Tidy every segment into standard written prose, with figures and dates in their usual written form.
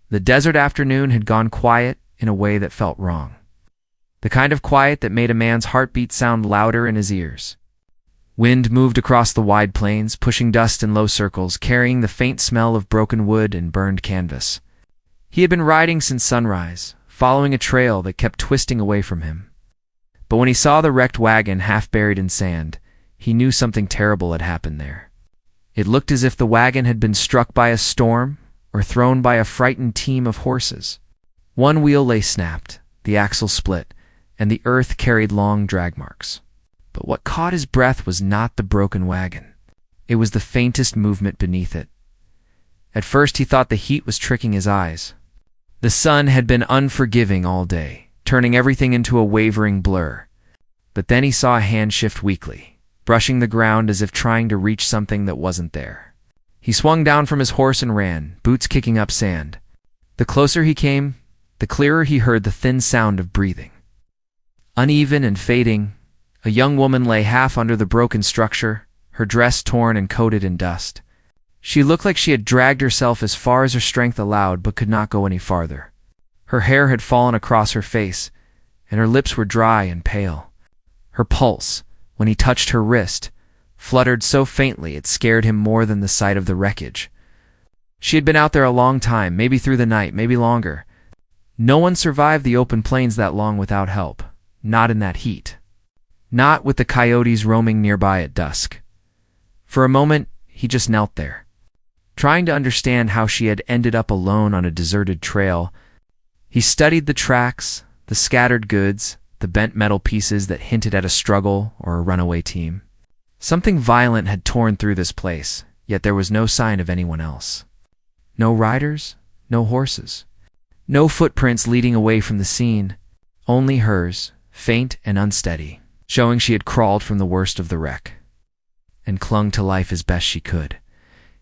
The desert afternoon had gone quiet in a way that felt wrong. The kind of quiet that made a man's heartbeat sound louder in his ears. Wind moved across the wide plains, pushing dust in low circles, carrying the faint smell of broken wood and burned canvas. He had been riding since sunrise, following a trail that kept twisting away from him. But when he saw the wrecked wagon half buried in sand, he knew something terrible had happened there. It looked as if the wagon had been struck by a storm or thrown by a frightened team of horses. One wheel lay snapped, the axle split, and the earth carried long drag marks. But what caught his breath was not the broken wagon. It was the faintest movement beneath it. At first he thought the heat was tricking his eyes. The sun had been unforgiving all day, turning everything into a wavering blur. But then he saw a hand shift weakly, brushing the ground as if trying to reach something that wasn't there. He swung down from his horse and ran, boots kicking up sand. The closer he came, the clearer he heard the thin sound of breathing. Uneven and fading, a young woman lay half under the broken structure, her dress torn and coated in dust. She looked like she had dragged herself as far as her strength allowed but could not go any farther. Her hair had fallen across her face, and her lips were dry and pale. Her pulse, when he touched her wrist, fluttered so faintly it scared him more than the sight of the wreckage. She had been out there a long time, maybe through the night, maybe longer. No one survived the open plains that long without help, not in that heat. Not with the coyotes roaming nearby at dusk. For a moment, he just knelt there, trying to understand how she had ended up alone on a deserted trail. He studied the tracks, the scattered goods, the bent metal pieces that hinted at a struggle or a runaway team. Something violent had torn through this place, yet there was no sign of anyone else. No riders, no horses. No footprints leading away from the scene, only hers, faint and unsteady, showing she had crawled from the worst of the wreck and clung to life as best she could.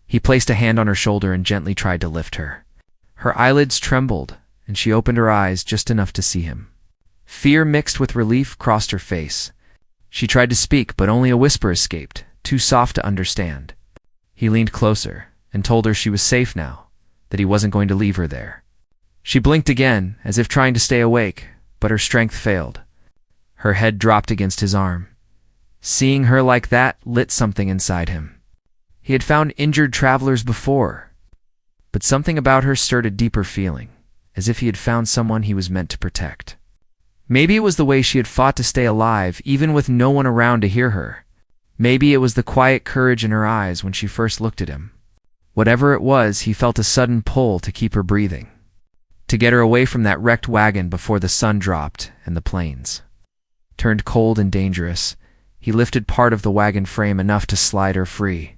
He placed a hand on her shoulder and gently tried to lift her. Her eyelids trembled, and she opened her eyes just enough to see him. Fear mixed with relief crossed her face. She tried to speak, but only a whisper escaped, too soft to understand. He leaned closer and told her she was safe now, that he wasn't going to leave her there. She blinked again, as if trying to stay awake, but her strength failed. Her head dropped against his arm. Seeing her like that lit something inside him. He had found injured travelers before, but something about her stirred a deeper feeling, as if he had found someone he was meant to protect. Maybe it was the way she had fought to stay alive, even with no one around to hear her. Maybe it was the quiet courage in her eyes when she first looked at him. Whatever it was, he felt a sudden pull to keep her breathing, to get her away from that wrecked wagon before the sun dropped and the plains turned cold and dangerous. He lifted part of the wagon frame enough to slide her free.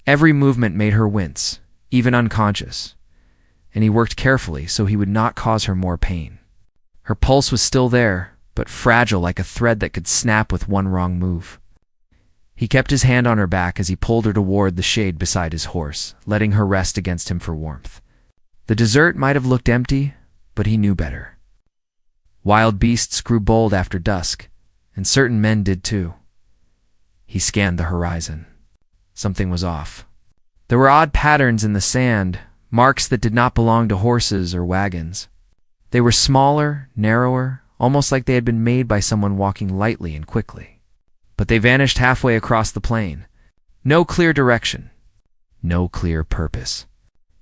Every movement made her wince, even unconscious, and he worked carefully so he would not cause her more pain. Her pulse was still there, but fragile like a thread that could snap with one wrong move. He kept his hand on her back as he pulled her toward the shade beside his horse, letting her rest against him for warmth. The desert might have looked empty, but he knew better. Wild beasts grew bold after dusk, and certain men did too. He scanned the horizon. Something was off. There were odd patterns in the sand, marks that did not belong to horses or wagons. They were smaller, narrower, almost like they had been made by someone walking lightly and quickly. But they vanished halfway across the plain. No clear direction. No clear purpose.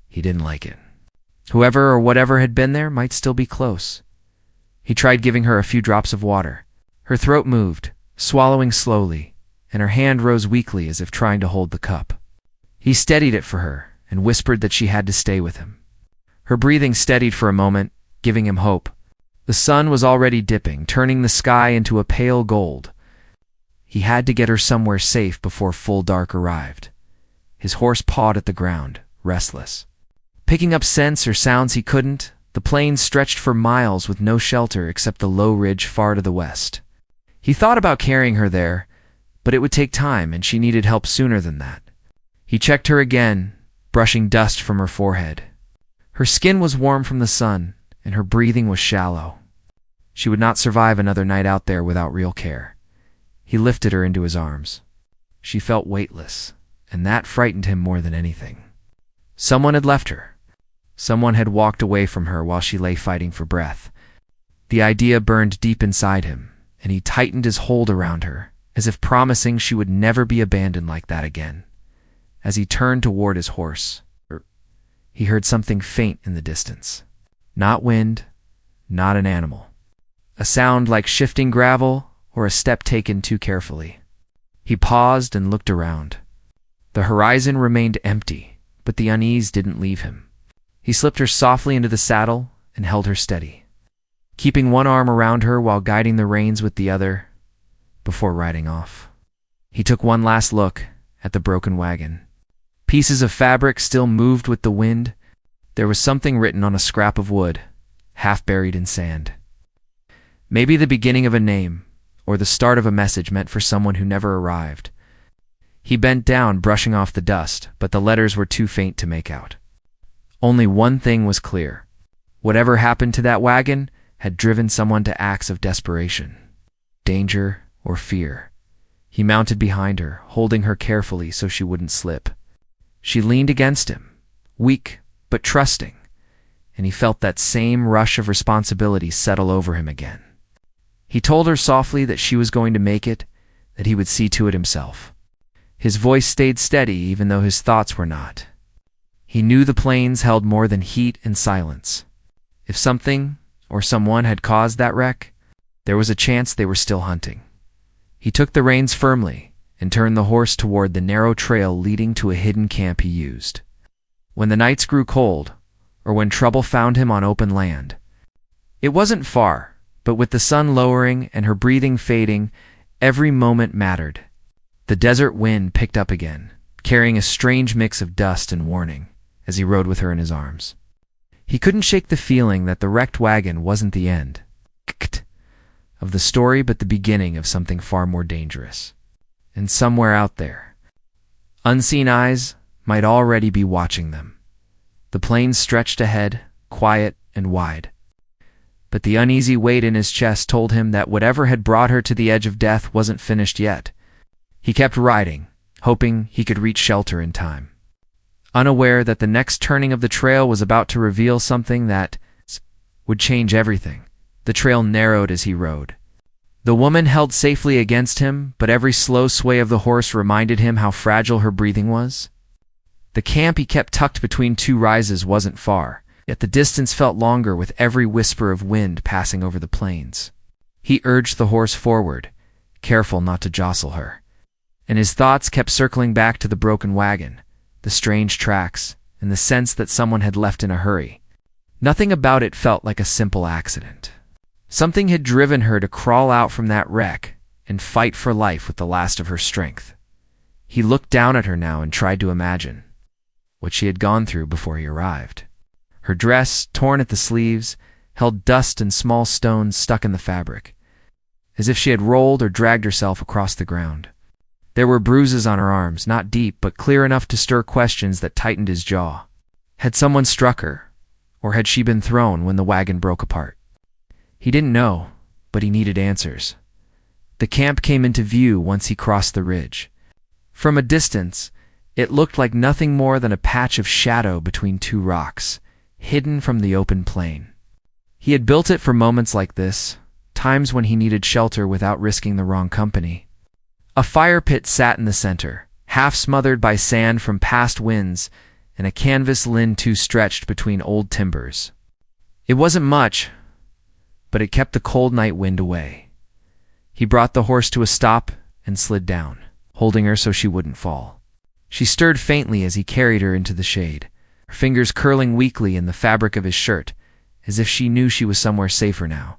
He didn't like it. Whoever or whatever had been there might still be close. He tried giving her a few drops of water. Her throat moved, swallowing slowly, and her hand rose weakly as if trying to hold the cup. He steadied it for her and whispered that she had to stay with him. Her breathing steadied for a moment, giving him hope. The sun was already dipping, turning the sky into a pale gold. He had to get her somewhere safe before full dark arrived. His horse pawed at the ground, restless. Picking up scents or sounds he couldn't, the plains stretched for miles with no shelter except the low ridge far to the west. He thought about carrying her there, but it would take time and she needed help sooner than that. He checked her again, brushing dust from her forehead. Her skin was warm from the sun, and her breathing was shallow. She would not survive another night out there without real care. He lifted her into his arms. She felt weightless, and that frightened him more than anything. Someone had left her. Someone had walked away from her while she lay fighting for breath. The idea burned deep inside him, and he tightened his hold around her, as if promising she would never be abandoned like that again. As he turned toward his horse, he heard something faint in the distance. Not wind, not an animal. A sound like shifting gravel or a step taken too carefully. He paused and looked around. The horizon remained empty, but the unease didn't leave him. He slipped her softly into the saddle and held her steady, keeping one arm around her while guiding the reins with the other before riding off. He took one last look at the broken wagon. Pieces of fabric still moved with the wind. There was something written on a scrap of wood, half buried in sand. Maybe the beginning of a name, or the start of a message meant for someone who never arrived. He bent down, brushing off the dust, but the letters were too faint to make out. Only one thing was clear. Whatever happened to that wagon had driven someone to acts of desperation, danger, or fear. He mounted behind her, holding her carefully so she wouldn't slip. She leaned against him, weak but trusting, and he felt that same rush of responsibility settle over him again. He told her softly that she was going to make it, that he would see to it himself. His voice stayed steady even though his thoughts were not. He knew the plains held more than heat and silence. If something or someone had caused that wreck, there was a chance they were still hunting. He took the reins firmly and turned the horse toward the narrow trail leading to a hidden camp he used. When the nights grew cold, or when trouble found him on open land, it wasn't far, but with the sun lowering and her breathing fading, every moment mattered. The desert wind picked up again, carrying a strange mix of dust and warning, as he rode with her in his arms. He couldn't shake the feeling that the wrecked wagon wasn't the end of the story, but the beginning of something far more dangerous. And somewhere out there, unseen eyes might already be watching them. The plains stretched ahead, quiet and wide. But the uneasy weight in his chest told him that whatever had brought her to the edge of death wasn't finished yet. He kept riding, hoping he could reach shelter in time, unaware that the next turning of the trail was about to reveal something that would change everything. The trail narrowed as he rode. The woman held safely against him, but every slow sway of the horse reminded him how fragile her breathing was. The camp he kept tucked between two rises wasn't far, yet the distance felt longer with every whisper of wind passing over the plains. He urged the horse forward, careful not to jostle her, and his thoughts kept circling back to the broken wagon, the strange tracks, and the sense that someone had left in a hurry. Nothing about it felt like a simple accident. Something had driven her to crawl out from that wreck and fight for life with the last of her strength. He looked down at her now and tried to imagine what she had gone through before he arrived. Her dress, torn at the sleeves, held dust and small stones stuck in the fabric, as if she had rolled or dragged herself across the ground. There were bruises on her arms, not deep but clear enough to stir questions that tightened his jaw. Had someone struck her, or had she been thrown when the wagon broke apart? He didn't know, but he needed answers. The camp came into view once he crossed the ridge. From a distance, it looked like nothing more than a patch of shadow between two rocks, hidden from the open plain. He had built it for moments like this, times when he needed shelter without risking the wrong company. A fire pit sat in the center, half smothered by sand from past winds, and a canvas lean-to stretched between old timbers. It wasn't much, but it kept the cold night wind away. He brought the horse to a stop and slid down, holding her so she wouldn't fall. She stirred faintly as he carried her into the shade, her fingers curling weakly in the fabric of his shirt, as if she knew she was somewhere safer now.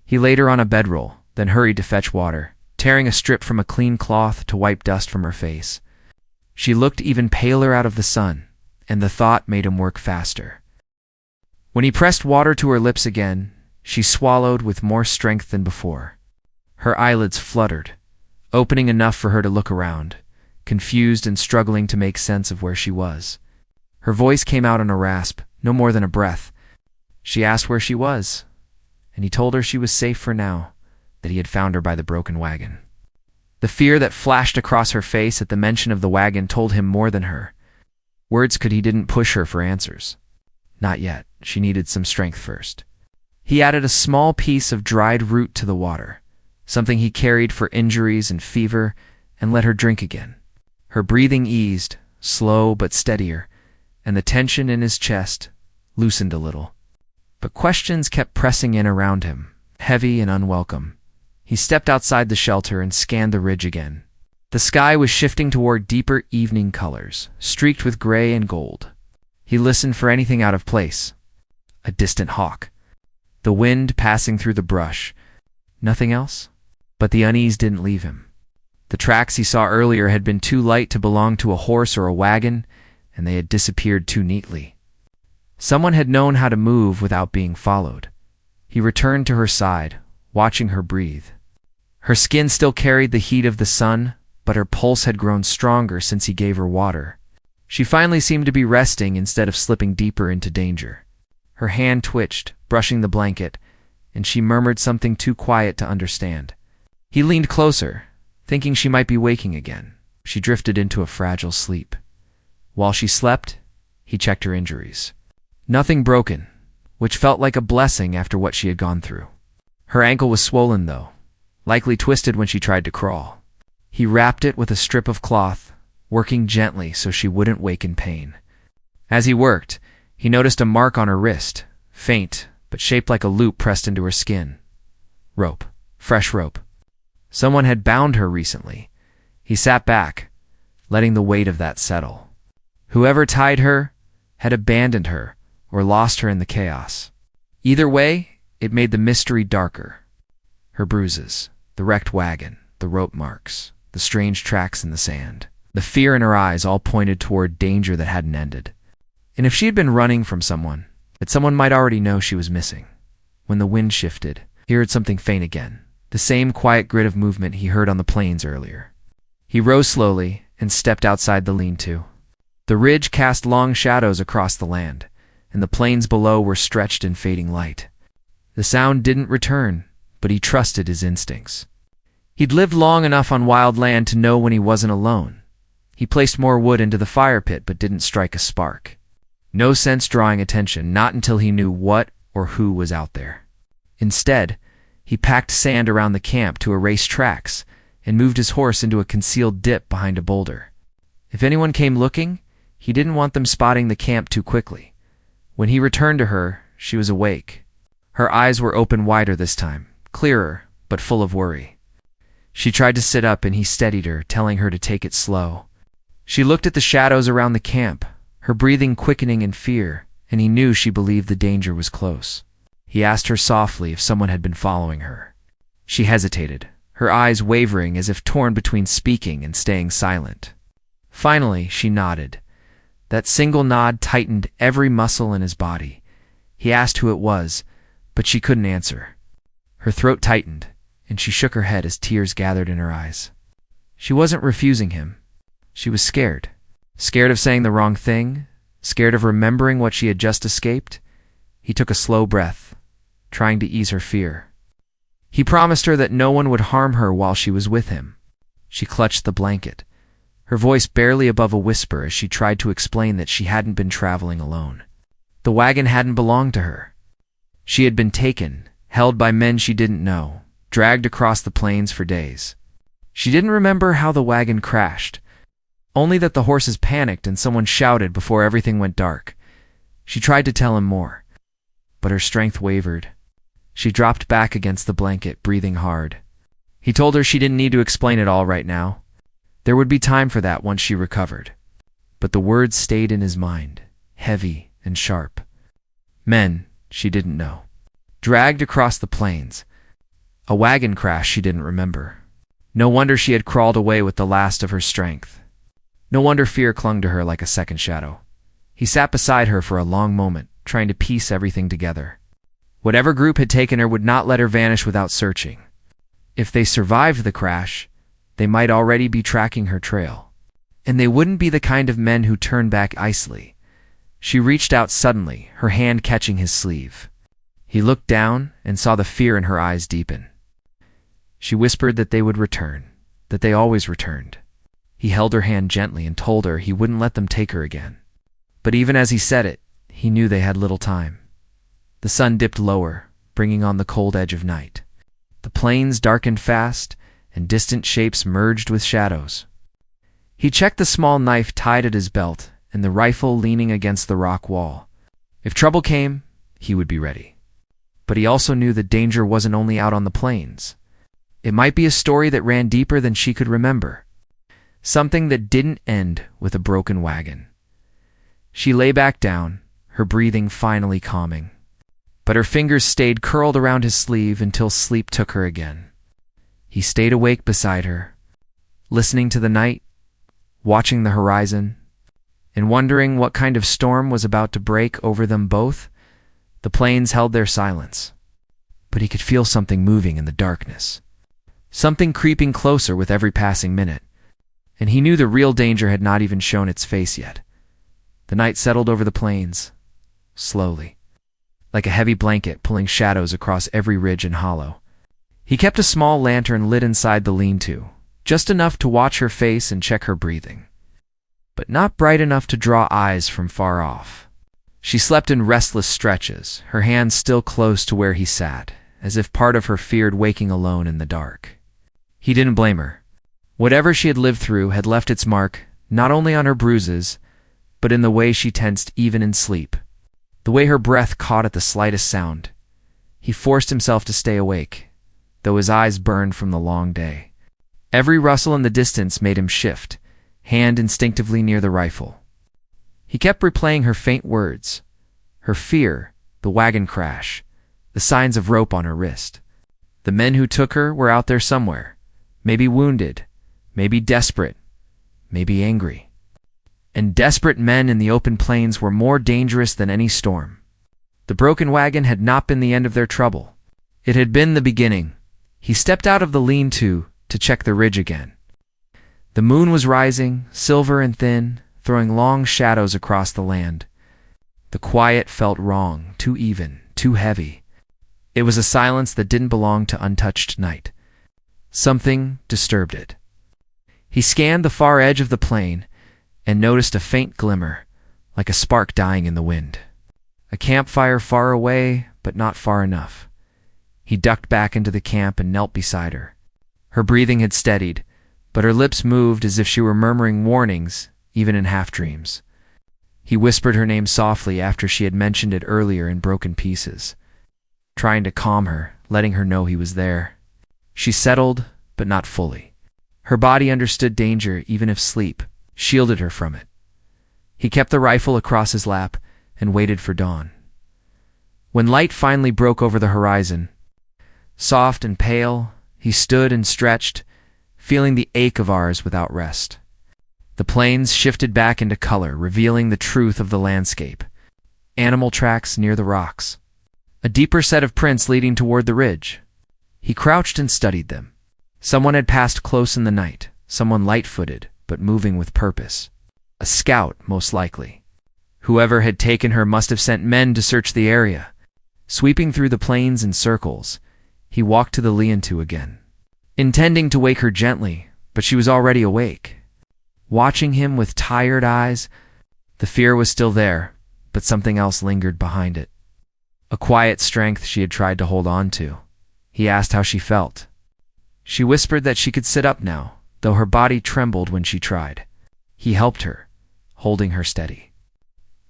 He laid her on a bedroll, then hurried to fetch water, tearing a strip from a clean cloth to wipe dust from her face. She looked even paler out of the sun, and the thought made him work faster. When he pressed water to her lips again, she swallowed with more strength than before. Her eyelids fluttered, opening enough for her to look around, confused and struggling to make sense of where she was. Her voice came out in a rasp, no more than a breath. She asked where she was, and he told her she was safe for now, that he had found her by the broken wagon. The fear that flashed across her face at the mention of the wagon told him more than her. Words he didn't push her for answers. Not yet. She needed some strength first. He added a small piece of dried root to the water, something he carried for injuries and fever, and let her drink again. Her breathing eased, slow but steadier, and the tension in his chest loosened a little. But questions kept pressing in around him, heavy and unwelcome. He stepped outside the shelter and scanned the ridge again. The sky was shifting toward deeper evening colors, streaked with gray and gold. He listened for anything out of place. A distant hawk. The wind passing through the brush. Nothing else? But the unease didn't leave him. The tracks he saw earlier had been too light to belong to a horse or a wagon, and they had disappeared too neatly. Someone had known how to move without being followed. He returned to her side, watching her breathe. Her skin still carried the heat of the sun, but her pulse had grown stronger since he gave her water. She finally seemed to be resting instead of slipping deeper into danger. Her hand twitched, brushing the blanket, and she murmured something too quiet to understand. He leaned closer, thinking she might be waking again. She drifted into a fragile sleep. While she slept, he checked her injuries. Nothing broken, which felt like a blessing after what she had gone through. Her ankle was swollen, though, likely twisted when she tried to crawl. He wrapped it with a strip of cloth, working gently so she wouldn't wake in pain. As he worked, he noticed a mark on her wrist, faint, but shaped like a loop pressed into her skin. Rope. Fresh rope. Someone had bound her recently. He sat back, letting the weight of that settle. Whoever tied her had abandoned her or lost her in the chaos. Either way, it made the mystery darker. Her bruises, the wrecked wagon, the rope marks, the strange tracks in the sand. The fear in her eyes all pointed toward danger that hadn't ended. And if she had been running from someone, that someone might already know she was missing. When the wind shifted, he heard something faint again, the same quiet grit of movement he heard on the plains earlier. He rose slowly and stepped outside the lean-to. The ridge cast long shadows across the land, and the plains below were stretched in fading light. The sound didn't return, but he trusted his instincts. He'd lived long enough on wild land to know when he wasn't alone. He placed more wood into the fire pit but didn't strike a spark. No sense drawing attention, not until he knew what or who was out there. Instead, he packed sand around the camp to erase tracks and moved his horse into a concealed dip behind a boulder. If anyone came looking, he didn't want them spotting the camp too quickly. When he returned to her, she was awake. Her eyes were open wider this time, clearer, but full of worry. She tried to sit up and he steadied her, telling her to take it slow. She looked at the shadows around the camp, her breathing quickening in fear, and he knew she believed the danger was close. He asked her softly if someone had been following her. She hesitated, her eyes wavering as if torn between speaking and staying silent. Finally, she nodded. That single nod tightened every muscle in his body. He asked who it was, but she couldn't answer. Her throat tightened, and she shook her head as tears gathered in her eyes. She wasn't refusing him. She was scared. Scared of saying the wrong thing, scared of remembering what she had just escaped. He took a slow breath, trying to ease her fear. He promised her that no one would harm her while she was with him. She clutched the blanket, her voice barely above a whisper as she tried to explain that she hadn't been traveling alone. The wagon hadn't belonged to her. She had been taken, held by men she didn't know, dragged across the plains for days. She didn't remember how the wagon crashed, only that the horses panicked and someone shouted before everything went dark. She tried to tell him more, but her strength wavered. She dropped back against the blanket, breathing hard. He told her she didn't need to explain it all right now. There would be time for that once she recovered. But the words stayed in his mind, heavy and sharp. Men she didn't know. Dragged across the plains. A wagon crash she didn't remember. No wonder she had crawled away with the last of her strength. No wonder fear clung to her like a second shadow. He sat beside her for a long moment, trying to piece everything together. Whatever group had taken her would not let her vanish without searching. If they survived the crash, they might already be tracking her trail. And they wouldn't be the kind of men who turn back icily. She reached out suddenly, her hand catching his sleeve. He looked down and saw the fear in her eyes deepen. She whispered that they would return, that they always returned. He held her hand gently and told her he wouldn't let them take her again. But even as he said it, he knew they had little time. The sun dipped lower, bringing on the cold edge of night. The plains darkened fast, and distant shapes merged with shadows. He checked the small knife tied at his belt and the rifle leaning against the rock wall. If trouble came, he would be ready. But he also knew that danger wasn't only out on the plains. It might be a story that ran deeper than she could remember. Something that didn't end with a broken wagon. She lay back down, her breathing finally calming. But her fingers stayed curled around his sleeve until sleep took her again. He stayed awake beside her, listening to the night, watching the horizon, and wondering what kind of storm was about to break over them both. The plains held their silence, but he could feel something moving in the darkness, something creeping closer with every passing minute, and he knew the real danger had not even shown its face yet. The night settled over the plains, slowly, like a heavy blanket pulling shadows across every ridge and hollow. He kept a small lantern lit inside the lean-to, just enough to watch her face and check her breathing, but not bright enough to draw eyes from far off. She slept in restless stretches, her hands still close to where he sat, as if part of her feared waking alone in the dark. He didn't blame her. Whatever she had lived through had left its mark not only on her bruises, but in the way she tensed even in sleep, the way her breath caught at the slightest sound. He forced himself to stay awake, though his eyes burned from the long day. Every rustle in the distance made him shift, hand instinctively near the rifle. He kept replaying her faint words, her fear, the wagon crash, the signs of rope on her wrist. The men who took her were out there somewhere, maybe wounded, maybe desperate, maybe angry. And desperate men in the open plains were more dangerous than any storm. The broken wagon had not been the end of their trouble. It had been the beginning. He stepped out of the lean-to check the ridge again. The moon was rising, silver and thin, throwing long shadows across the land. The quiet felt wrong, too even, too heavy. It was a silence that didn't belong to untouched night. Something disturbed it. He scanned the far edge of the plain and noticed a faint glimmer, like a spark dying in the wind. A campfire far away, but not far enough. He ducked back into the camp and knelt beside her. Her breathing had steadied, but her lips moved as if she were murmuring warnings, even in half-dreams. He whispered her name softly after she had mentioned it earlier in broken pieces, trying to calm her, letting her know he was there. She settled, but not fully. Her body understood danger even if sleep shielded her from it. He kept the rifle across his lap and waited for dawn. When light finally broke over the horizon, soft and pale, he stood and stretched, feeling the ache of hours without rest. The plains shifted back into color, revealing the truth of the landscape. Animal tracks near the rocks. A deeper set of prints leading toward the ridge. He crouched and studied them. Someone had passed close in the night, someone light-footed, but moving with purpose. A scout, most likely. Whoever had taken her must have sent men to search the area. Sweeping through the plains in circles, he walked to the lean-to again, intending to wake her gently, but she was already awake. Watching him with tired eyes, the fear was still there, but something else lingered behind it. A quiet strength she had tried to hold on to. He asked how she felt. She whispered that she could sit up now, though her body trembled when she tried. He helped her, holding her steady.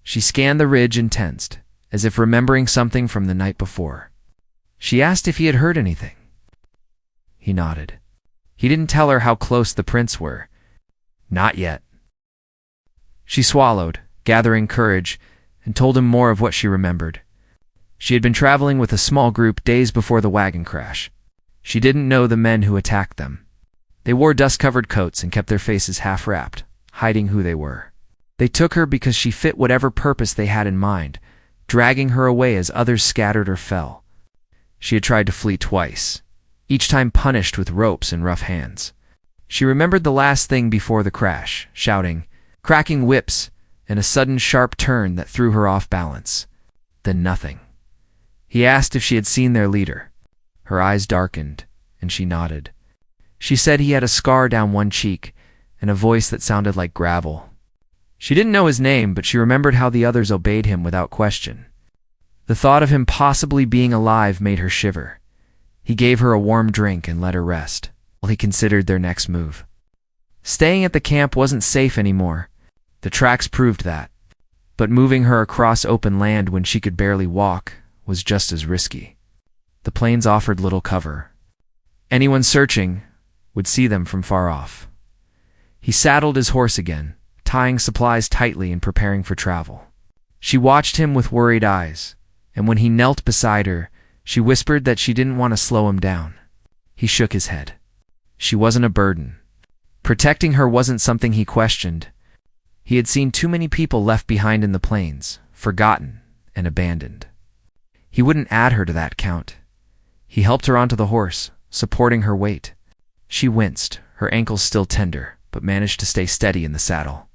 She scanned the ridge and tensed, as if remembering something from the night before. She asked if he had heard anything. He nodded. He didn't tell her how close the prints were. Not yet. She swallowed, gathering courage, and told him more of what she remembered. She had been traveling with a small group days before the wagon crash. She didn't know the men who attacked them. They wore dust-covered coats and kept their faces half-wrapped, hiding who they were. They took her because she fit whatever purpose they had in mind, dragging her away as others scattered or fell. She had tried to flee twice, each time punished with ropes and rough hands. She remembered the last thing before the crash, shouting, cracking whips, and a sudden sharp turn that threw her off balance. Then nothing. He asked if she had seen their leader. Her eyes darkened, and she nodded. She said he had a scar down one cheek and a voice that sounded like gravel. She didn't know his name, but she remembered how the others obeyed him without question. The thought of him possibly being alive made her shiver. He gave her a warm drink and let her rest, while he considered their next move. Staying at the camp wasn't safe anymore. The tracks proved that. But moving her across open land when she could barely walk was just as risky. The plains offered little cover. Anyone searching would see them from far off. He saddled his horse again, tying supplies tightly and preparing for travel. She watched him with worried eyes, and when he knelt beside her, she whispered that she didn't want to slow him down. He shook his head. She wasn't a burden. Protecting her wasn't something he questioned. He had seen too many people left behind in the plains, forgotten and abandoned. He wouldn't add her to that count. He helped her onto the horse, supporting her weight. She winced, her ankles still tender, but managed to stay steady in the saddle.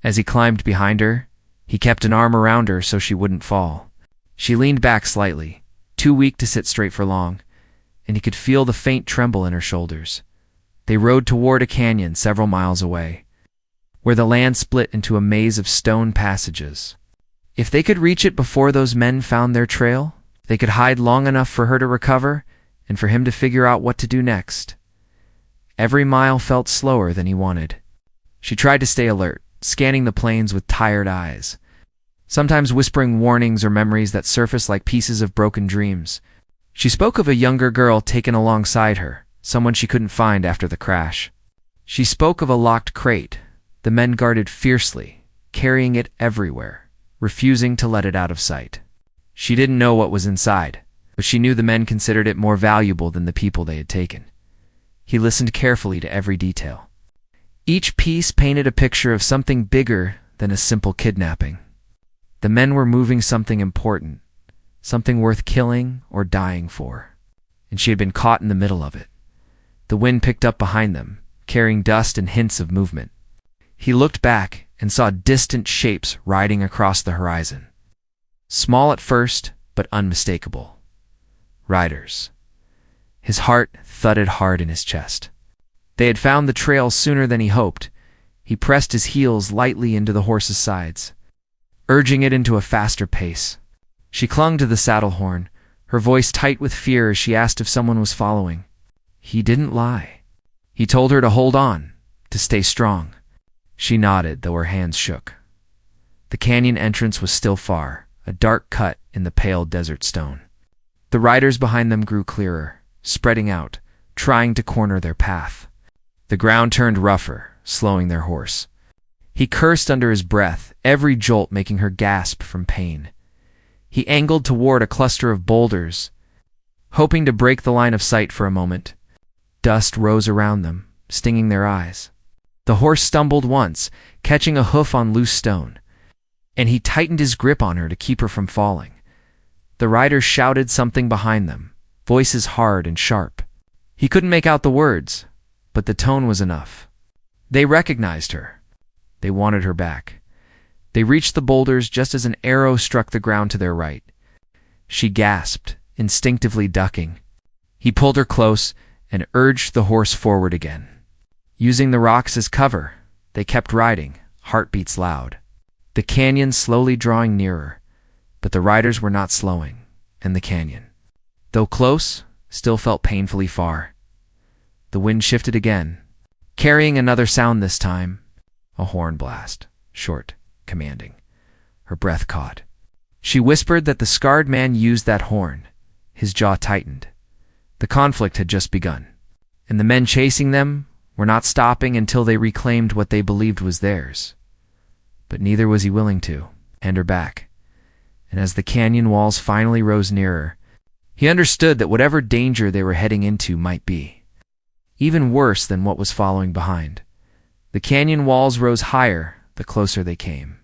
As he climbed behind her, he kept an arm around her so she wouldn't fall. She leaned back slightly, too weak to sit straight for long, and he could feel the faint tremble in her shoulders. They rode toward a canyon several miles away, where the land split into a maze of stone passages. If they could reach it before those men found their trail, they could hide long enough for her to recover and for him to figure out what to do next. Every mile felt slower than he wanted. She tried to stay alert, scanning the plains with tired eyes, sometimes whispering warnings or memories that surfaced like pieces of broken dreams. She spoke of a younger girl taken alongside her, someone she couldn't find after the crash. She spoke of a locked crate. The men guarded fiercely, carrying it everywhere, refusing to let it out of sight. She didn't know what was inside, but she knew the men considered it more valuable than the people they had taken. He listened carefully to every detail. Each piece painted a picture of something bigger than a simple kidnapping. The men were moving something important, something worth killing or dying for, and she had been caught in the middle of it. The wind picked up behind them, carrying dust and hints of movement. He looked back and saw distant shapes riding across the horizon. Small at first, but unmistakable. Riders. His heart thudded hard in his chest. They had found the trail sooner than he hoped. He pressed his heels lightly into the horse's sides, urging it into a faster pace. She clung to the saddle horn, her voice tight with fear as she asked if someone was following. He didn't lie. He told her to hold on, to stay strong. She nodded, though her hands shook. The canyon entrance was still far, a dark cut in the pale desert stone. The riders behind them grew clearer, spreading out, trying to corner their path. The ground turned rougher, slowing their horse. He cursed under his breath, every jolt making her gasp from pain. He angled toward a cluster of boulders, hoping to break the line of sight for a moment. Dust rose around them, stinging their eyes. The horse stumbled once, catching a hoof on loose stone, and he tightened his grip on her to keep her from falling. The riders shouted something behind them, voices hard and sharp. He couldn't make out the words, but the tone was enough. They recognized her. They wanted her back. They reached the boulders just as an arrow struck the ground to their right. She gasped, instinctively ducking. He pulled her close and urged the horse forward again. Using the rocks as cover, they kept riding, heartbeats loud. The canyon slowly drawing nearer, but the riders were not slowing, and the canyon, though close, still felt painfully far. The wind shifted again, carrying another sound this time, a horn blast, short, commanding. Her breath caught. She whispered that the scarred man used that horn. His jaw tightened. The conflict had just begun, and the men chasing them were not stopping until they reclaimed what they believed was theirs. But neither was he willing to hand her back. And as the canyon walls finally rose nearer, he understood that whatever danger they were heading into might be even worse than what was following behind. The canyon walls rose higher the closer they came.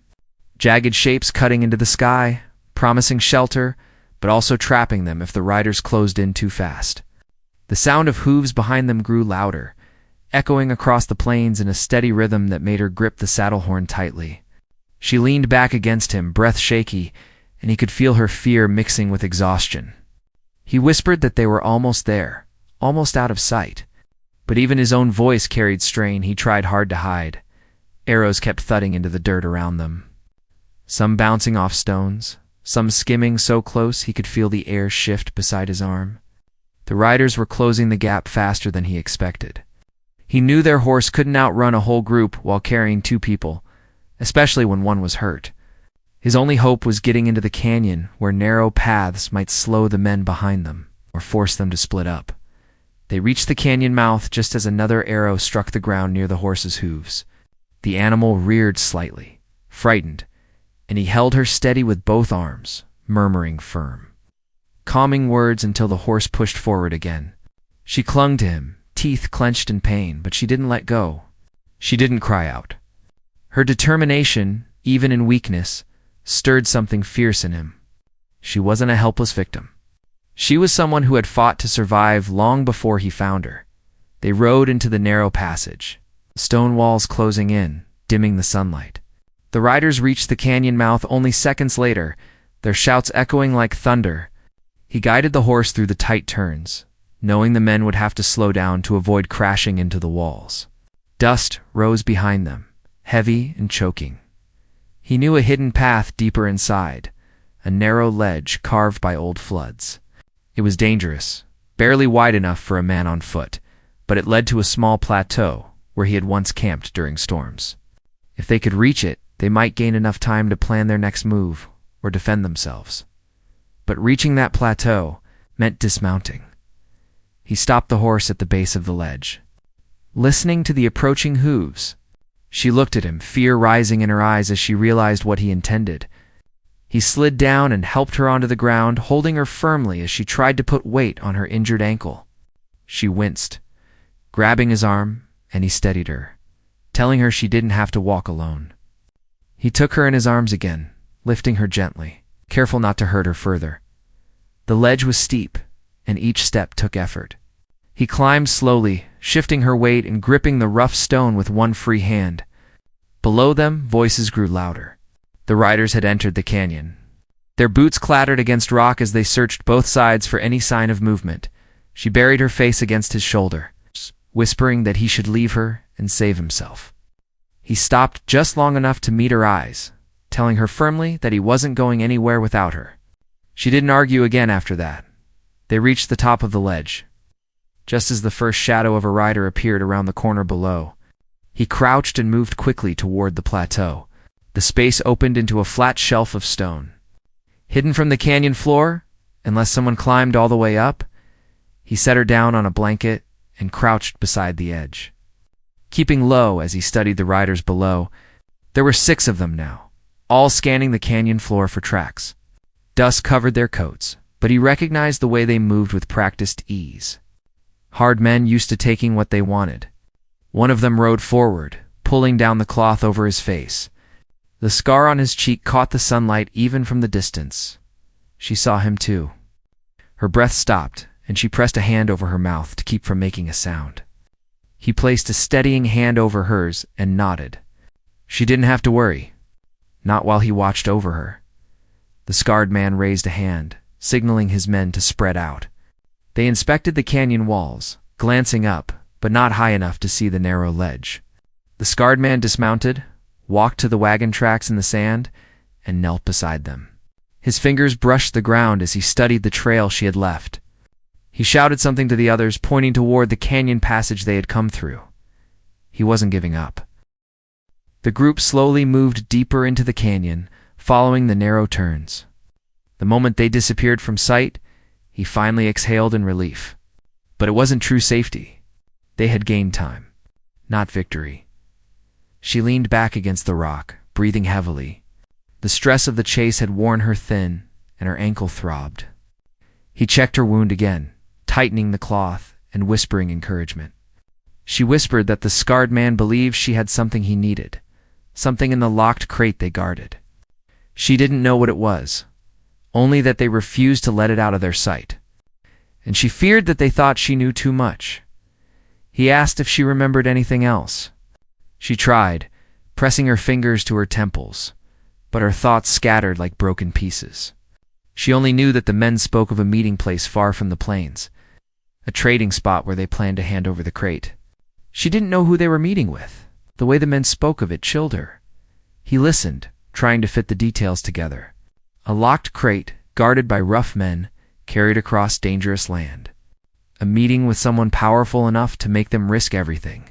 Jagged shapes cutting into the sky, promising shelter, but also trapping them if the riders closed in too fast. The sound of hooves behind them grew louder, echoing across the plains in a steady rhythm that made her grip the saddle horn tightly. She leaned back against him, breath shaky, and he could feel her fear mixing with exhaustion. He whispered that they were almost there, almost out of sight. But even his own voice carried strain he tried hard to hide. Arrows kept thudding into the dirt around them, some bouncing off stones, some skimming so close he could feel the air shift beside his arm. The riders were closing the gap faster than he expected. He knew their horse couldn't outrun a whole group while carrying two people, especially when one was hurt. His only hope was getting into the canyon where narrow paths might slow the men behind them or force them to split up. They reached the canyon mouth just as another arrow struck the ground near the horse's hooves. The animal reared slightly, frightened, and he held her steady with both arms, murmuring firm, calming words until the horse pushed forward again. She clung to him, teeth clenched in pain, but she didn't let go. She didn't cry out. Her determination, even in weakness, stirred something fierce in him. She wasn't a helpless victim. She was someone who had fought to survive long before he found her. They rode into the narrow passage, stone walls closing in, dimming the sunlight. The riders reached the canyon mouth only seconds later, their shouts echoing like thunder. He guided the horse through the tight turns, knowing the men would have to slow down to avoid crashing into the walls. Dust rose behind them, heavy and choking. He knew a hidden path deeper inside, a narrow ledge carved by old floods. It was dangerous, barely wide enough for a man on foot, but it led to a small plateau where he had once camped during storms. If they could reach it, they might gain enough time to plan their next move or defend themselves. But reaching that plateau meant dismounting. He stopped the horse at the base of the ledge. Listening to the approaching hooves, she looked at him, fear rising in her eyes as she realized what he intended. He slid down and helped her onto the ground, holding her firmly as she tried to put weight on her injured ankle. She winced, grabbing his arm, and he steadied her, telling her she didn't have to walk alone. He took her in his arms again, lifting her gently, careful not to hurt her further. The ledge was steep, and each step took effort. He climbed slowly, shifting her weight and gripping the rough stone with one free hand. Below them, voices grew louder. The riders had entered the canyon. Their boots clattered against rock as they searched both sides for any sign of movement. She buried her face against his shoulder, whispering that he should leave her and save himself. He stopped just long enough to meet her eyes, telling her firmly that he wasn't going anywhere without her. She didn't argue again after that. They reached the top of the ledge. Just as the first shadow of a rider appeared around the corner below, he crouched and moved quickly toward the plateau. The space opened into a flat shelf of stone. Hidden from the canyon floor, unless someone climbed all the way up, he set her down on a blanket and crouched beside the edge. Keeping low as he studied the riders below, there were 6 of them now, all scanning the canyon floor for tracks. Dust covered their coats, but he recognized the way they moved with practiced ease. Hard men used to taking what they wanted. One of them rode forward, pulling down the cloth over his face. The scar on his cheek caught the sunlight even from the distance. She saw him too. Her breath stopped, and she pressed a hand over her mouth to keep from making a sound. He placed a steadying hand over hers and nodded. She didn't have to worry. Not while he watched over her. The scarred man raised a hand, signaling his men to spread out. They inspected the canyon walls, glancing up, but not high enough to see the narrow ledge. The scarred man dismounted, walked to the wagon tracks in the sand, and knelt beside them. His fingers brushed the ground as he studied the trail she had left. He shouted something to the others, pointing toward the canyon passage they had come through. He wasn't giving up. The group slowly moved deeper into the canyon, following the narrow turns. The moment they disappeared from sight, he finally exhaled in relief. But it wasn't true safety. They had gained time, not victory. She leaned back against the rock, breathing heavily. The stress of the chase had worn her thin, and her ankle throbbed. He checked her wound again, tightening the cloth and whispering encouragement. She whispered that the scarred man believed she had something he needed, something in the locked crate they guarded. She didn't know what it was, only that they refused to let it out of their sight. And she feared that they thought she knew too much. He asked if she remembered anything else. She tried, pressing her fingers to her temples, but her thoughts scattered like broken pieces. She only knew that the men spoke of a meeting place far from the plains, a trading spot where they planned to hand over the crate. She didn't know who they were meeting with, The way the men spoke of it chilled her. He listened, trying to fit the details together. A locked crate, guarded by rough men, carried across dangerous land. A meeting with someone powerful enough to make them risk everything.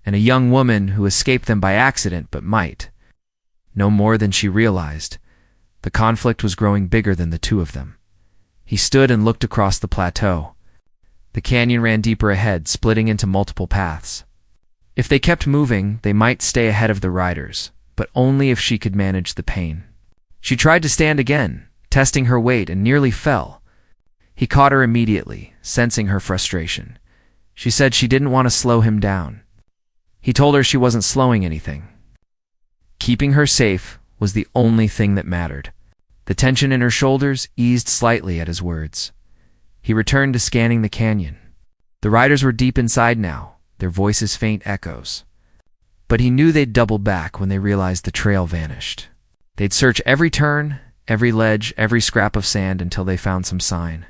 And a young woman who escaped them by accident but might. No more than she realized. The conflict was growing bigger than the two of them. He stood and looked across the plateau. The canyon ran deeper ahead, splitting into multiple paths. If they kept moving, they might stay ahead of the riders, but only if she could manage the pain. She tried to stand again, testing her weight, and nearly fell. He caught her immediately, sensing her frustration. She said she didn't want to slow him down. He told her she wasn't slowing anything. Keeping her safe was the only thing that mattered. The tension in her shoulders eased slightly at his words. He returned to scanning the canyon. The riders were deep inside now, their voices faint echoes. But he knew they'd double back when they realized the trail vanished. They'd search every turn, every ledge, every scrap of sand until they found some sign.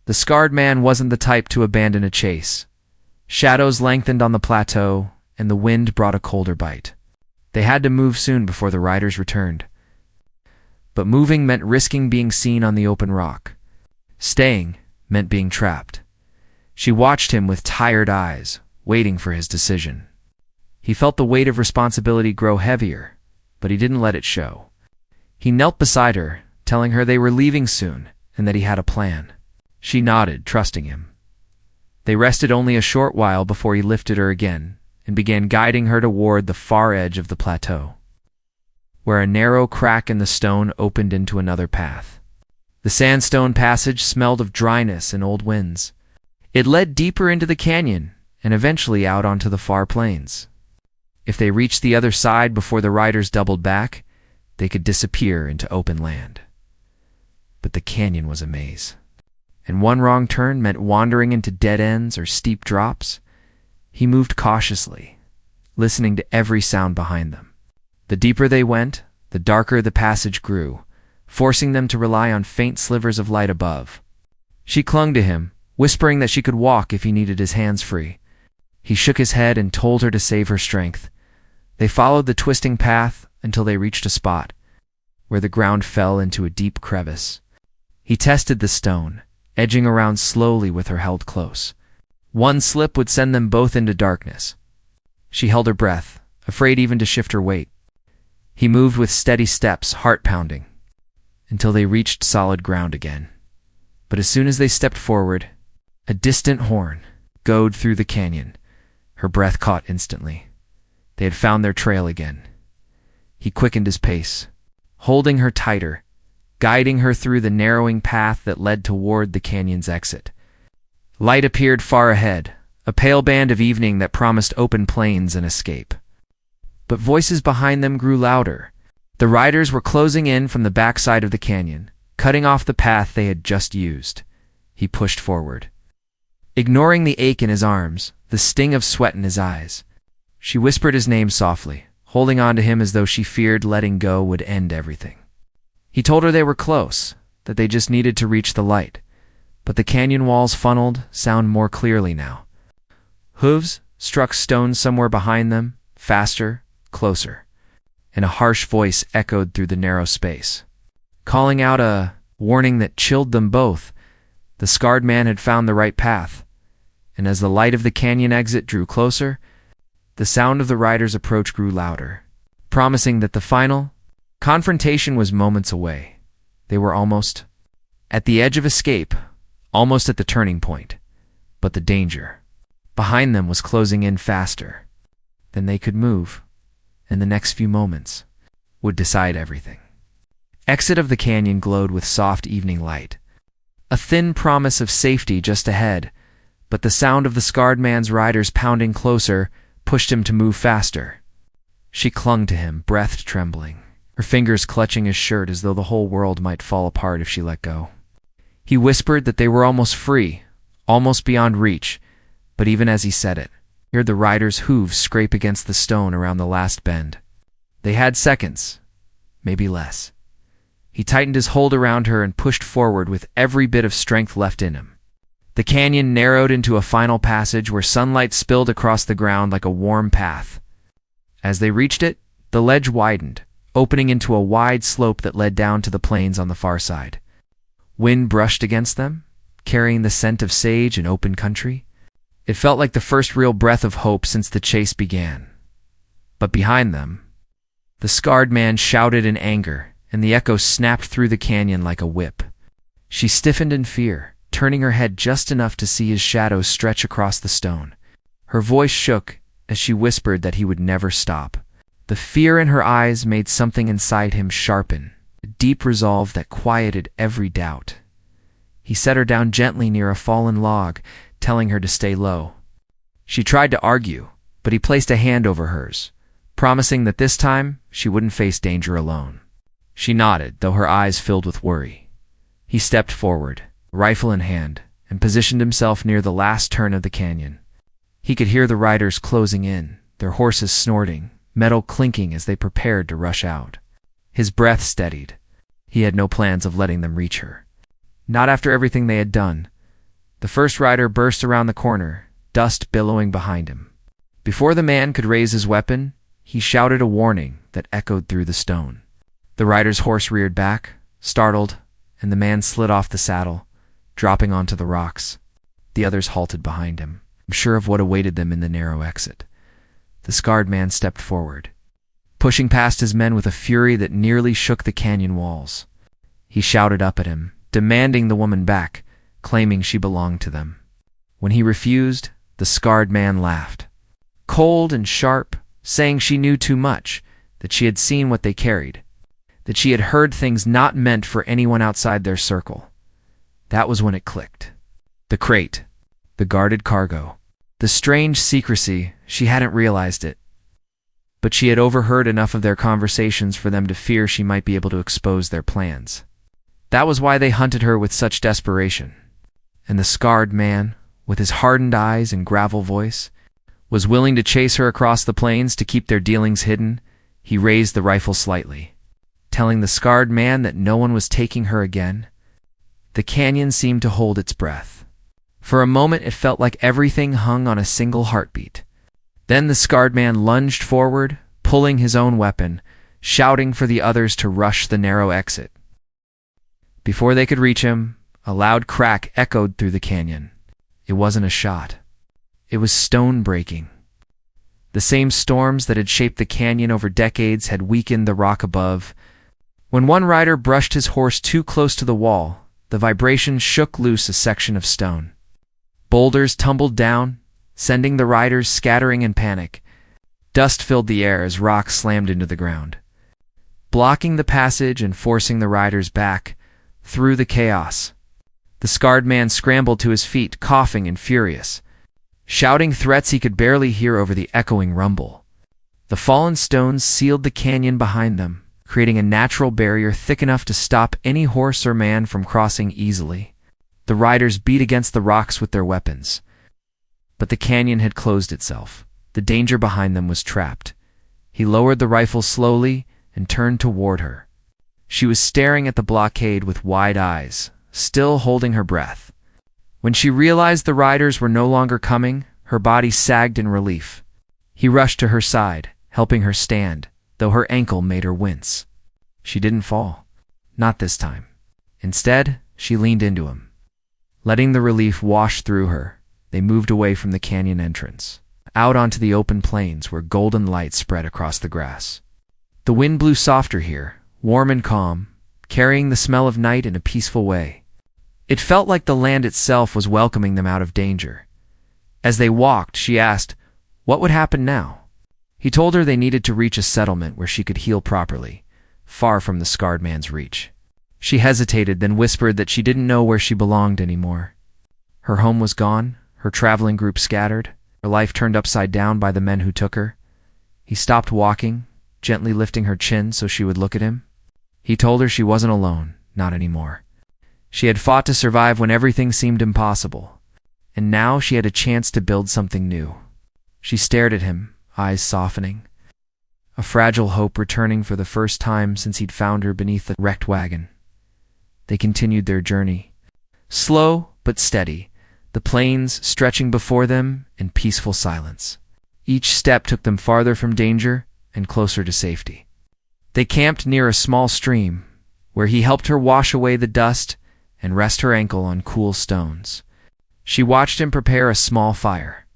The scarred man wasn't the type to abandon a chase. Shadows lengthened on the plateau, and the wind brought a colder bite. They had to move soon before the riders returned. But moving meant risking being seen on the open rock. Staying meant being trapped. She watched him with tired eyes, waiting for his decision. He felt the weight of responsibility grow heavier, but he didn't let it show. He knelt beside her, telling her they were leaving soon and that he had a plan. She nodded, trusting him. They rested only a short while before he lifted her again and began guiding her toward the far edge of the plateau, where a narrow crack in the stone opened into another path. The sandstone passage smelled of dryness and old winds. It led deeper into the canyon and eventually out onto the far plains. If they reached the other side before the riders doubled back, they could disappear into open land. But the canyon was a maze, and one wrong turn meant wandering into dead ends or steep drops. He moved cautiously, listening to every sound behind them. The deeper they went, the darker the passage grew, forcing them to rely on faint slivers of light above. She clung to him, whispering that she could walk if he needed his hands free. He shook his head and told her to save her strength. They followed the twisting path until they reached a spot where the ground fell into a deep crevice. He tested the stone, edging around slowly with her held close. One slip would send them both into darkness. She held her breath, afraid even to shift her weight. He moved with steady steps, heart pounding, until they reached solid ground again. But as soon as they stepped forward, a distant horn goed through the canyon. Her breath caught instantly. They had found their trail again. He quickened his pace, holding her tighter, guiding her through the narrowing path that led toward the canyon's exit. Light appeared far ahead, a pale band of evening that promised open plains and escape. But voices behind them grew louder. The riders were closing in from the backside of the canyon, cutting off the path they had just used. He pushed forward, ignoring the ache in his arms, the sting of sweat in his eyes. She whispered his name softly, holding on to him as though she feared letting go would end everything. He told her they were close, that they just needed to reach the light. But the canyon walls funneled sound more clearly now. Hooves struck stone somewhere behind them, faster, closer, and a harsh voice echoed through the narrow space, calling out a warning that chilled them both. The scarred man had found the right path, and as the light of the canyon exit drew closer, the sound of the riders' approach grew louder, promising that the final confrontation was moments away. They were almost at the edge of escape, almost at the turning point, but the danger behind them was closing in faster than they could move, and the next few moments would decide everything. Exit of the canyon glowed with soft evening light, a thin promise of safety just ahead, but the sound of the scarred man's riders pounding closer pushed him to move faster. She clung to him, breath trembling, her fingers clutching his shirt as though the whole world might fall apart if she let go. He whispered that they were almost free, almost beyond reach, but even as he said it, he heard the riders' hooves scrape against the stone around the last bend. They had seconds, maybe less. He tightened his hold around her and pushed forward with every bit of strength left in him. The canyon narrowed into a final passage where sunlight spilled across the ground like a warm path. As they reached it, the ledge widened, opening into a wide slope that led down to the plains on the far side. Wind brushed against them, carrying the scent of sage and open country. It felt like the first real breath of hope since the chase began. But behind them, the scarred man shouted in anger, and the echo snapped through the canyon like a whip. She stiffened in fear, turning her head just enough to see his shadow stretch across the stone. Her voice shook as she whispered that he would never stop. The fear in her eyes made something inside him sharpen, a deep resolve that quieted every doubt. He set her down gently near a fallen log, telling her to stay low. She tried to argue, but he placed a hand over hers, promising that this time she wouldn't face danger alone. She nodded, though her eyes filled with worry. He stepped forward, rifle in hand, and positioned himself near the last turn of the canyon. He could hear the riders closing in, their horses snorting, metal clinking as they prepared to rush out. His breath steadied. He had no plans of letting them reach her. Not after everything they had done. The first rider burst around the corner, dust billowing behind him. Before the man could raise his weapon, he shouted a warning that echoed through the stone. The rider's horse reared back, startled, and the man slid off the saddle, dropping onto the rocks. The others halted behind him, sure of what awaited them in the narrow exit. The scarred man stepped forward, pushing past his men with a fury that nearly shook the canyon walls. He shouted up at him, demanding the woman back, claiming she belonged to them. When he refused, the scarred man laughed, cold and sharp, saying she knew too much, that she had seen what they carried, that she had heard things not meant for anyone outside their circle. That was when it clicked. The crate, the guarded cargo, the strange secrecy, she hadn't realized it. But she had overheard enough of their conversations for them to fear she might be able to expose their plans. That was why they hunted her with such desperation. And the scarred man, with his hardened eyes and gravel voice, was willing to chase her across the plains to keep their dealings hidden. He raised the rifle slightly, telling the scarred man that no one was taking her again. The canyon seemed to hold its breath. For a moment it felt like everything hung on a single heartbeat. Then the scarred man lunged forward, pulling his own weapon, shouting for the others to rush the narrow exit. Before they could reach him, a loud crack echoed through the canyon. It wasn't a shot. It was stone breaking. The same storms that had shaped the canyon over decades had weakened the rock above. When one rider brushed his horse too close to the wall, the vibration shook loose a section of stone. Boulders tumbled down, sending the riders scattering in panic. Dust filled the air as rocks slammed into the ground, blocking the passage and forcing the riders back through the chaos. The scarred man scrambled to his feet, coughing and furious, shouting threats he could barely hear over the echoing rumble. The fallen stones sealed the canyon behind them, creating a natural barrier thick enough to stop any horse or man from crossing easily. The riders beat against the rocks with their weapons. But the canyon had closed itself. The danger behind them was trapped. He lowered the rifle slowly and turned toward her. She was staring at the blockade with wide eyes, still holding her breath. When she realized the riders were no longer coming, her body sagged in relief. He rushed to her side, helping her stand, though her ankle made her wince. She didn't fall. Not this time. Instead, she leaned into him. Letting the relief wash through her, they moved away from the canyon entrance, out onto the open plains where golden light spread across the grass. The wind blew softer here, warm and calm, carrying the smell of night in a peaceful way. It felt like the land itself was welcoming them out of danger. As they walked, she asked, what would happen now? He told her they needed to reach a settlement where she could heal properly, far from the scarred man's reach. She hesitated, then whispered that she didn't know where she belonged anymore. Her home was gone, her traveling group scattered, her life turned upside down by the men who took her. He stopped walking, gently lifting her chin so she would look at him. He told her she wasn't alone, not anymore. She had fought to survive when everything seemed impossible, and now she had a chance to build something new. She stared at him, eyes softening, a fragile hope returning for the first time since he'd found her beneath the wrecked wagon. They continued their journey, slow but steady, the plains stretching before them in peaceful silence. Each step took them farther from danger, and closer to safety. They camped near a small stream, where he helped her wash away the dust and rest her ankle on cool stones. She watched him prepare a small fire,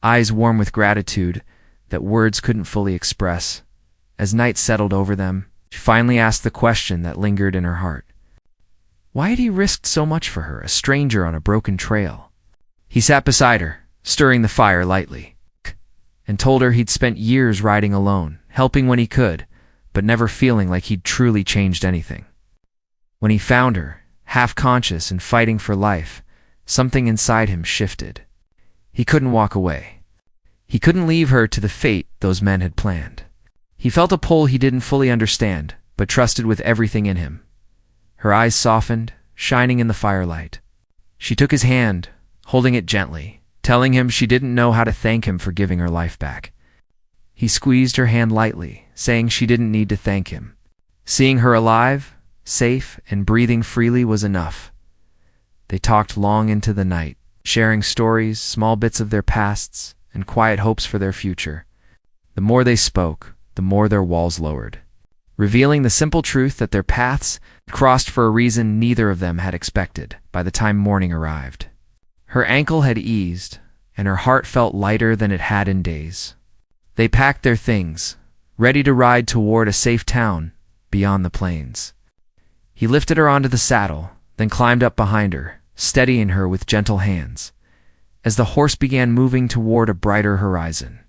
eyes warm with gratitude that words couldn't fully express. As night settled over them, she finally asked the question that lingered in her heart. Why had he risked so much for her, a stranger on a broken trail? He sat beside her, stirring the fire lightly, and told her he'd spent years riding alone, helping when he could, but never feeling like he'd truly changed anything. When he found her, half-conscious and fighting for life, something inside him shifted. He couldn't walk away. He couldn't leave her to the fate those men had planned. He felt a pull he didn't fully understand, but trusted with everything in him. Her eyes softened, shining in the firelight. She took his hand, holding it gently, telling him she didn't know how to thank him for giving her life back. He squeezed her hand lightly, saying she didn't need to thank him. Seeing her alive, safe, and breathing freely was enough. They talked long into the night, sharing stories, small bits of their pasts, and quiet hopes for their future. The more they spoke, the more their walls lowered, revealing the simple truth that their paths crossed for a reason neither of them had expected by the time morning arrived. Her ankle had eased, and her heart felt lighter than it had in days. They packed their things, ready to ride toward a safe town beyond the plains. He lifted her onto the saddle, then climbed up behind her, steadying her with gentle hands. As the horse began moving toward a brighter horizon,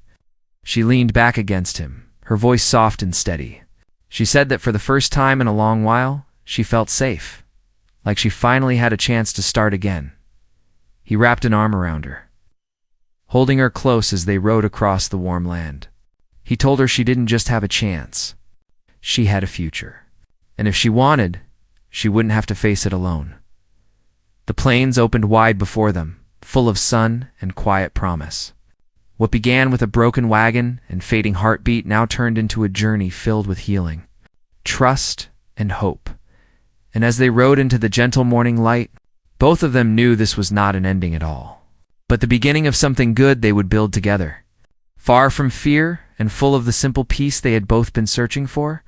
she leaned back against him, her voice soft and steady. She said that for the first time in a long while, she felt safe, like she finally had a chance to start again. He wrapped an arm around her, holding her close as they rode across the warm land. He told her she didn't just have a chance, she had a future. And if she wanted, she wouldn't have to face it alone. The plains opened wide before them, full of sun and quiet promise. What began with a broken wagon and fading heartbeat now turned into a journey filled with healing, trust, and hope. And as they rode into the gentle morning light, both of them knew this was not an ending at all, but the beginning of something good they would build together. Far from fear and full of the simple peace they had both been searching for,